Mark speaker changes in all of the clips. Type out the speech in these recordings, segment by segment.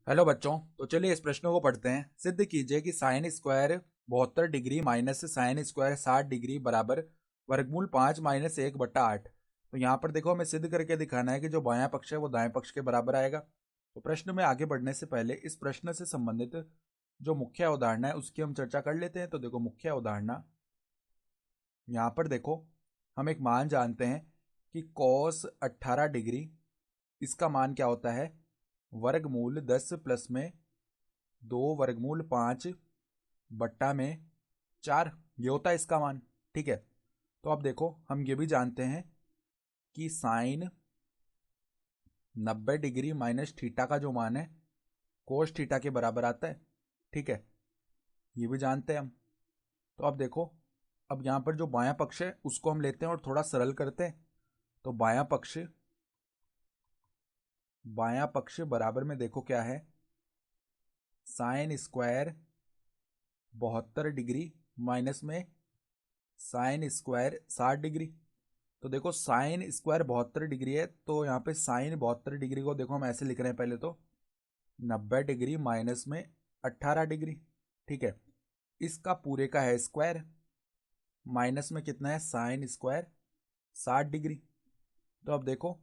Speaker 1: Hello बच्चों। तो चलिए इस प्रश्न को पढ़ते हैं। सिद्ध कीजिए कि sine square 72 degree minus sine square 60 degree बराबर वर्गमूल 5 - 1/8। तो यहाँ पर देखो, हमें सिद्ध करके दिखाना है कि जो बायां पक्ष है वो दाएं पक्ष के बराबर आएगा। तो प्रश्न में आगे बढ़ने से पहले इस प्रश्न से संबंधित जो मुख्य अवधारणा है उसकी हम चर्चा कर लेते हैं। तो देखो, मुख्य अवधारणा यहाँ पर देखो, हम एक मान जानते हैं कि कॉस 18 डिग्री, इसका मान क्या होता है, वर्गमूल 10 प्लस में 2 वर्गमूल 5/4, ये होता है इसका मान। ठीक है। तो अब देखो, हम ये भी जानते हैं कि साइन 90 डिग्री माइनस थीटा का जो मान है कोस थीटा के बराबर आता है। ठीक है, ये भी जानते हैं हम। तो अब देखो, अब यहाँ पर जो बायां पक्ष है उसको हम लेते हैं और थोड़ा सरल करते हैं। तो बायां पक्ष बराबर में देखो क्या है, साइन स्क्वायर 72 डिग्री माइनस में साइन स्क्वायर 60 डिग्री। तो देखो, साइन स्क्वायर 72 डिग्री है, तो यहाँ पे साइन 72 डिग्री को देखो हम ऐसे लिख रहे हैं। पहले तो 90 डिग्री माइनस में 18 डिग्री। ठीक है, इसका पूरे का है स्क्वायर, माइनस में कितना है, साइन स्क्वायर 60 डिग्री। तो अब देखो,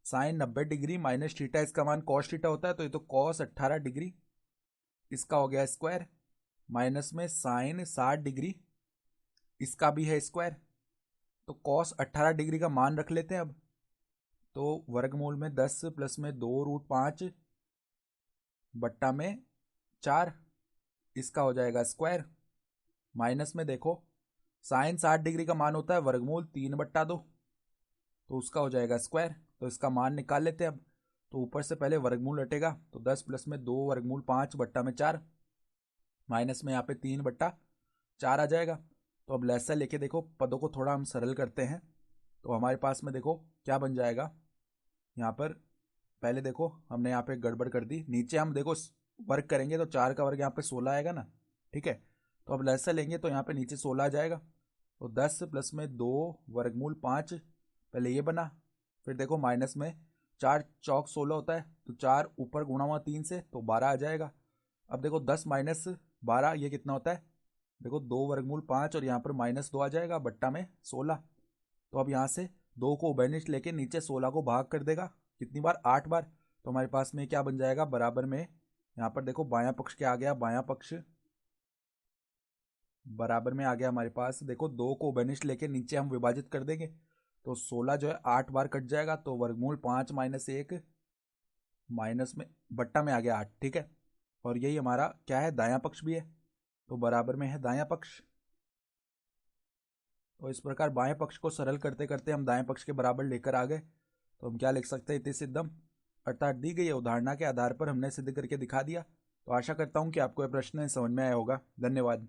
Speaker 1: साइन 90 डिग्री माइनस थीटा, इसका मान कॉस थीटा होता है, तो ये तो कॉस 18 डिग्री, इसका हो गया स्क्वायर, माइनस में साइन 60 डिग्री, इसका भी है स्क्वायर। तो कॉस 18 डिग्री का मान रख लेते हैं अब। तो वर्गमूल में 10 प्लस में 2√5/4, इसका हो जाएगा स्क्वायर, माइनस में देखो, साइन 60 डिग्री का मान होता है वर्गमूल 3/2, तो उसका हो जाएगा स्क्वायर। तो इसका मान निकाल लेते हैं अब। तो ऊपर से पहले वर्गमूल हटेगा, तो 10 प्लस में 2 वर्गमूल 5/4, माइनस में यहाँ पे 3/4 आ जाएगा। तो अब लैसा लेके देखो, पदों को थोड़ा हम सरल करते हैं। तो हमारे पास में देखो क्या बन जाएगा, यहाँ पर पहले देखो हमने यहाँ पे गड़बड़ कर दी, नीचे हम देखो वर्ग करेंगे तो 4 का वर्ग यहाँ पे 16 आएगा ना। ठीक है, तो अब लैसा लेंगे तो यहाँ पे नीचे 16 आ जाएगा। तो 10 प्लस में 2 वर्गमूल 5, पहले ये बना, फिर देखो माइनस में 4 चौक 16 होता है, तो 4 ऊपर गुणा हुआ 3 से, तो 12 आ जाएगा। अब देखो 10 - 12 ये कितना होता है, देखो 2 वर्गमूल 5 और यहाँ पर -2 आ जाएगा बट्टा में 16। तो अब यहाँ से 2 को उभयनिष्ठ लेके नीचे 16 को भाग कर देगा, कितनी बार, 8 बार। तो हमारे पास में क्या बन जाएगा, बराबर में यहाँ पर देखो बायां पक्ष क्या आ गया, बायां पक्ष बराबर में आ गया हमारे पास। देखो 2 को उभयनिष्ठ लेके नीचे हम विभाजित कर देंगे, तो 16 जो है 8 बार कट जाएगा, तो वर्गमूल 5 - 1 माइनस में बट्टा में आ गया 8। ठीक है, और यही हमारा क्या है, दायां पक्ष भी है, तो बराबर में है दायां पक्ष। तो इस प्रकार बाएं पक्ष को सरल करते करते हम दाएं पक्ष के बराबर लेकर आ गए। तो हम क्या लिख सकते हैं, इति सिद्धम, अर्थात दी गई उदाहरणा के आधार पर हमने सिद्ध करके दिखा दिया। तो आशा करता हूं कि आपको यह प्रश्न समझ में आया होगा। धन्यवाद।